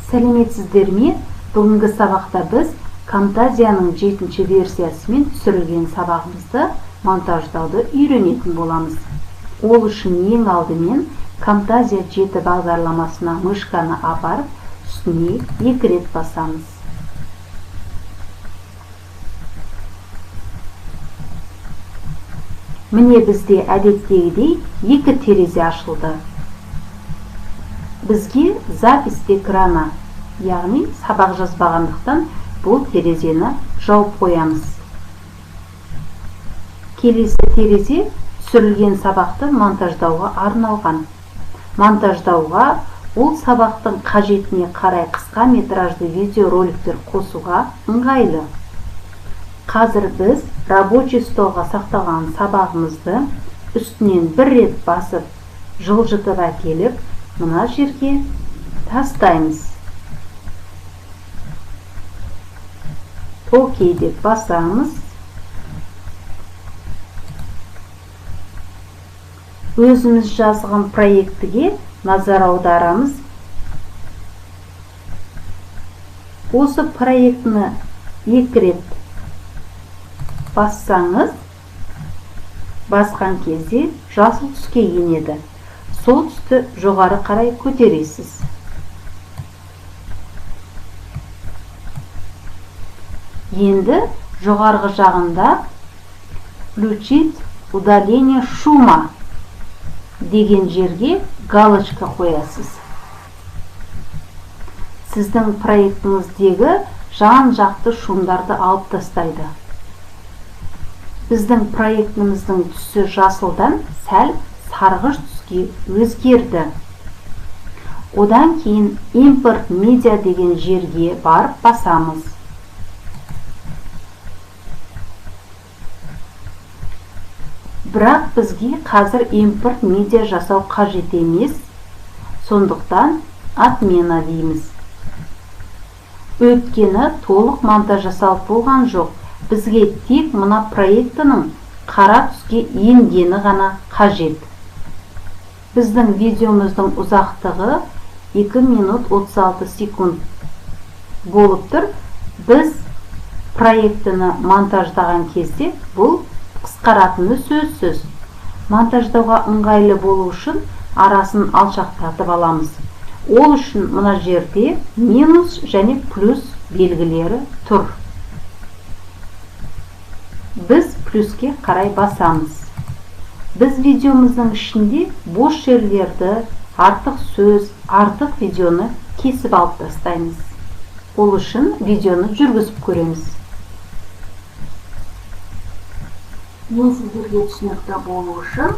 Сәлеметсіздер ме? Бүгінгі сабақта біз Camtasia'ның 7-ші версиясымен түсірілген сабағымызды монтаждауды үйренетін боламыз. Ол үшін ең алдымен Camtasia 7 бағдарламасына мышканы апарып, үстіне 2 рет басамыз. Міне бізде әдеттегідей 2 терезе ашылды. Бізге запись экрана, яғни сабақ жазбағандықтан бұл терезені жауып қоямыз. Келесі терезе түсірілген сабақты монтаждауға арналған. Монтаждауға ол сабақтың қажетіне қарай қысқа метражды видеороликтер қосуға ыңғайлы. Қазір біз рабочий столға сақталған сабағымызды үстінен 1 рет басып, жылжытып әкеліп, мына жерге тастаймыз. Окей деп басамыз. Өзіміз жазған проектіге назар аударамыз. Осы проектіні 2 рет бассаңыз, басқан кезде жасыл түске енеді. Сол түсті жоғары қарай көтересіз. Енді жоғарғы жағында включить удаление шума деген жерге галочка қоясыз. Сіздің проектіңіздегі жан-жақты шумдарды алып тастайды. Біздің проектіміздің түсі жасылдан сәл сарғыш түске өзгерді. Одан кейін импорт медиа деген жерге барып басамыз. Бірақ бізге қазір импорт медиа жасау қажет емес, сондықтан отмена дейміз. Өйткені толық монтаж жасалып болған жоқ. Бізге тек мына проектінің қара түске енгені ғана қажет. Біздің видеомыздың ұзақтығы 2 минут 36 секунд болып тұр. Біз проектіні монтаждаған кезде бұл қысқаратыны сөзсіз. Монтаждауға ыңғайлы болу үшін арасын алшақтатып аламыз. Ол үшін мына жерде минус және плюс белгілері тұр. Біз плюске қарай басамыз. Біз видеомыздың ішінде бос жерлерді, артық сөз, артық видеоны кесіп алып тастаймыз. Ол үшін видеоны жүргізіп көреміз. Мен сіздерге түсінікті болу үшін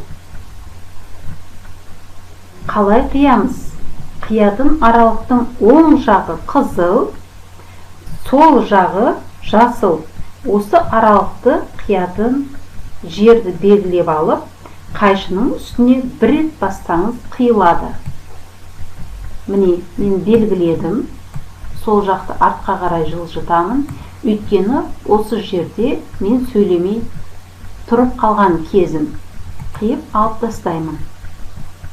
қалай қиямыз? Қиятын аралықтың оң жағы қызыл, сол жағы жасыл. Осы аралықты қиятын жерді белгілеп алып, қайшының үстіне 1 рет бассаңыз қиылады. Міне, мен белгіледім. Сол жақты артқа қарай жылжытамын. Өйткені осы жерде мен сөйлемей тұрып қалған кезім. Қиып алып тастаймын.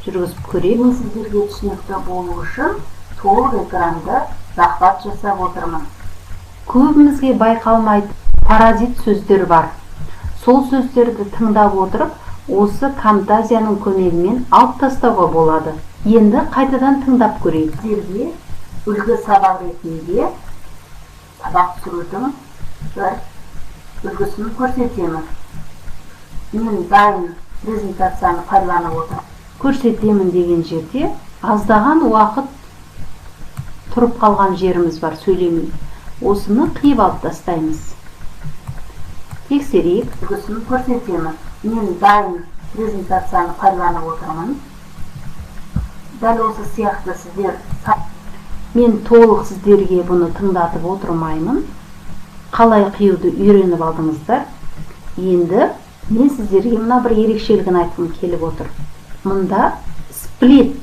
Жүргізіп көрейік. Мен сіздерге түсінікті болу үшін толық экранды захват жасап отырмын. Көбімізге байқалмайды паразит сөздер бар. Сол сөздерді тыңдап отырып, осы Camtasia'ның көмегімен алып тастауға болады. Енді қайтадан тыңдап көрейік. Сіздерге үлгі сабақ ретінде сабақ түсірудің бір үлгісін көрсетемін. Мен дайын презентацияны пайдаланып отырмын. Көрсетемін деген жерде аздаған уақыт тұрып қалған жеріміз бар, сөйлемей. Осыны қиып алып тастаймыз. Тексерейік. Үлгісін көрсетемін. Мен дайын презентацияны пайдаланып отырмын. Дәл осы сияқты сіздер... Мен толық сіздерге бұны тыңдатып отырмаймын. Қалай қиюды үйреніп алдыңыздар. Енді мен сіздерге мына бір ерекшелігін айтқым келіп отыр. Мұнда сплит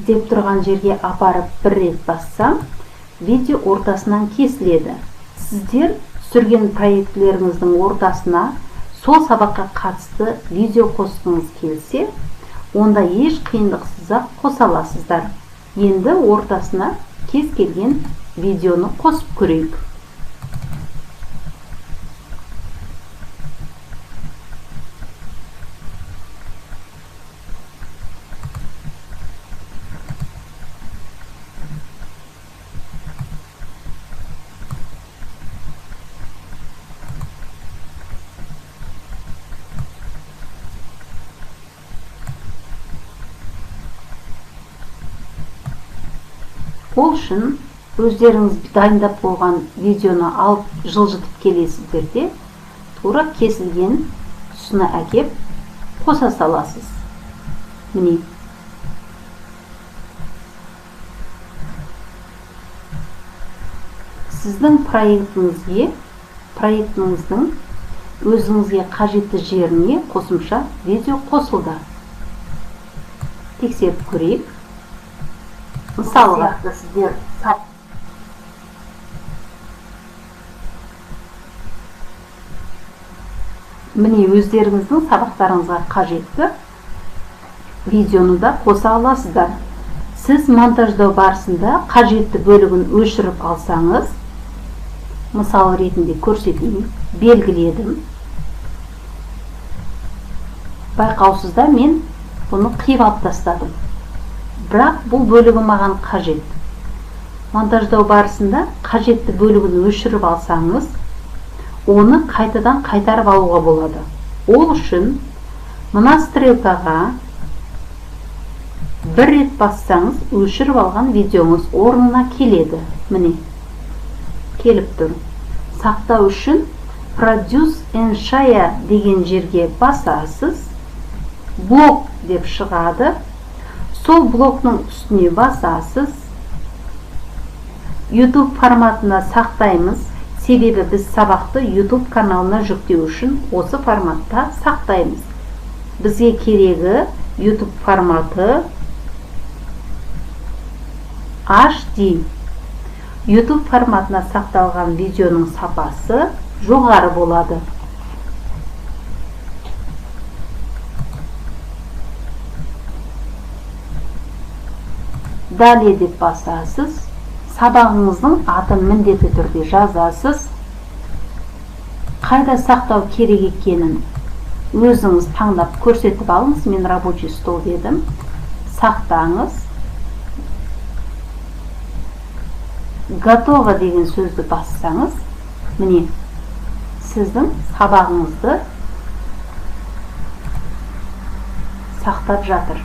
деп тұрған жерге апарып 1 рет бассам, видео ортасынан кесіледі. Сіздер түсірген проектілеріңіздің ортасына сол сабаққа қатысты видео қосқыңыз келсе, онда еш қиындықсыз-ақ қоса аласыздар. Енді ортасына кез келген видеоны қосып көрейік. Ол үшін өздеріңіз дайындап болған видеоны алып жылжытып келесіздер де, тура кесілген тұсына әкеп қоса саласыз. Міне. Сіздің проектіңіздің өзіңізге қажетті жеріне қосымша видео қосылды. Тексеріп көрейік. Мысалға, сіздер міне өздеріңіздің сабақтарыңызға қажетті видеоны да қоса аласыздар. Сіз монтаждау барысында қажетті бөлігін өшіріп алсаңыз, мысал ретінде көрсетейін, белгіледім. Байқаусызда мен бұны қиып алып тастадым. Бірақ бұл бөлігі маған қажет. Монтаждау барысында қажетті бөлігін өшіріп алсаңыз, оны қайтадан қайтарып алуға болады. Ол үшін мына стрелкаға бір рет бассаңыз, өшіріп алған видеоңыз орнына келеді. Міне, келіп тұр. Сақтау үшін Produce and Share деген жерге басасыз. Блок деп шығады. Сол блоктың үстіне басасыз. YouTube форматына сақтаймыз. Себебі біз сабақты YouTube каналына жүктеу үшін осы форматта сақтаймыз. Бізге керегі YouTube форматы HD. YouTube форматына сақталған видеоның сапасы жоғары болады. Далее деп басасыз. Сабағыңыздың атын міндетті түрде жазасыз. Қайда сақтау керек екенін өзіңіз таңдап көрсетіп алыңыз. Мен рабочий стол дедім. Сақтаңыз. Готово деген сөзді бассаңыз, міне, сіздің сабағыңызды сақтап жатыр.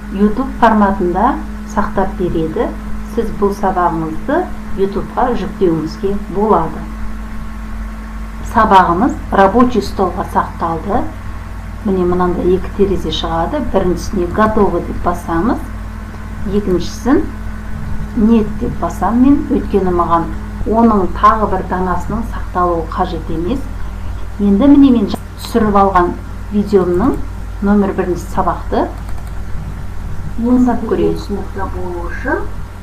YouTube форматында сақтап береді. Сіз бұл сабағыңызды YouTubeға жүктеуіңізге болады. Сабағымыз рабочий столға сақталды. Міне мынанда екі терезе шығады. Біріншісіне готово деп басамыз. Екіншісін нет деп басам мен. Өйткені маған оның тағы бір данасының сақталуы қажет емес. Енді міне мен түсіріп алған видеомның номер 1 сабақты көрейін. Түсінікті болу үшін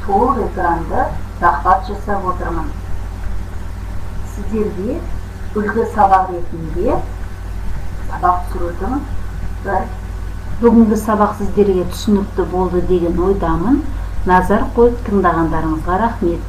толық экранды тақпат жасап отырмын. Сіздерге үлгі сабақ ретінде сабақ түсірудің бүгінгі сабақ сіздерге түсінікті болды деген ойдамын. Назар қойып тыңдағандарыңызға рахмет.